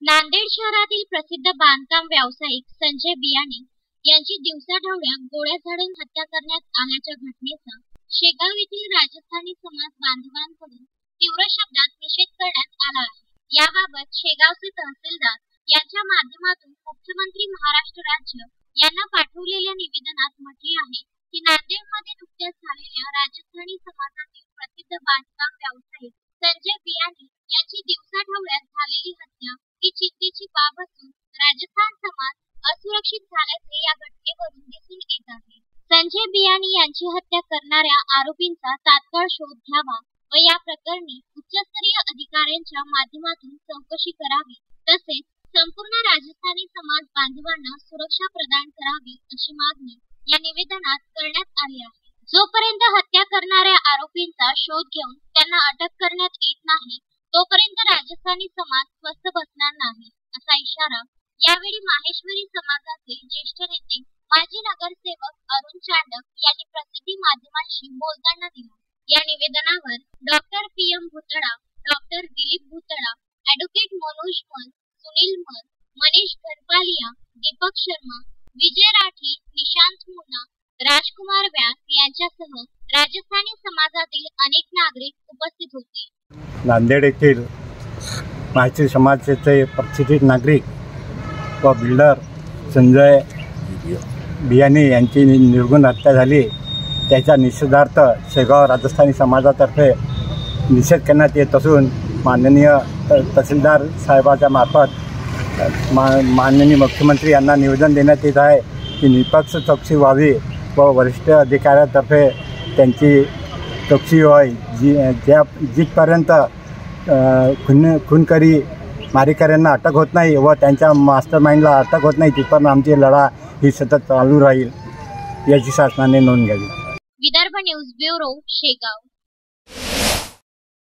नांदेड शहरातील प्रसिद्ध बांधकाम व्यावसायिक संजय बियाणे यांची दिवसाढवळ्या गोळ्या झाडून हत्या करण्यात आल्याच्या घटनेचा शेगाव येथील राजस्थानी समाज बांधवांकडून तीव्र शब्दात निषेध करण्यात आला आहे। याबाबत शेगावचे तहसीलदार यांच्या माध्यमातून मुख्यमंत्री महाराष्ट्र राज्य यांना पाठवलेल्या निवेदनात म्हटले आहे की नांदेडमध्ये नुकत्याच झालेल्या राजस्थानी समाजातील प्रसिद्ध बांधकाम व्यावसायिक संजय बियाणे यांची दिवसाढवळ्यात झालेली हत्या ही चिंतेची बाब असून राजस्थान समाज असुरक्षित झाल्याचे या घटनेवरून दिसून येत आहे। संजय बियाणे यांची हत्या करणाऱ्या आरोपींचा तात्काळ शोध घ्यावा व या प्रकरणी उच्चस्तरीय अधिकाऱ्यांच्या माध्यमातून चौकशी करावी, तसेच संपूर्ण राजस्थानी समाज बांधवांना सुरक्षा प्रदान करावी अशी मागणी या निवेदनात करण्यात आली आहे। जोपर्यंत हत्या करणाऱ्या आरोपींचा शोध घेऊन त्यांना अटक करण्यात येत नाही तोपर्यंत राजस्थानी समाज स्वस्थ बसणार नाही, असा इशारा यावेळी माहेश्वरी समाजाचे ज्येष्ठ नेते माजी नगरसेवक अरुण चांडक यांनी प्रसिद्धी माध्यमांशी बोलताना दिला। या निवेदनावर doctor P M. Bhutala, doctor Dilip Bhutala, advocate Manoj Mal, Sunil मल, मनीष घरपालिया, दीपक शर्मा, विजय राठी, निशांत मुन्ना, राजकुमार व्यास यांच्यासह राजस्थानी समाजातील अनेक नागरिक उपस्थित होते। नांदेड येथील माहेश्वरी समाजाचे प्रसिद्ध नागरिक व बिल्डर संजय बियाणे यांची निर्घृण हत्या झाली, त्याच्या निषेधार्थ शेगाव राजस्थानी समाजातर्फे निषेध करण्यात येत असून माननीय तहसीलदार साहेबाच्या मार्फत माननीय मुख्यमंत्री यांना निवेदन देण्यात येत आहे की निष्पक्ष चौकशी व्हावी व वरिष्ठ अधिकाऱ्यातर्फे त्यांची चौकशी व्हावी। जिथपर्यंत खूनकरी मारेकऱ्यांना अटक होत नाही व त्यांच्या मास्टरमाइंडला अटक होत नाही तिथपर्यंत आमची लढा ही सतत चालू राहील याची शासनाने नोंद घ्यावी। Vidarbha news bureau, Shegaon.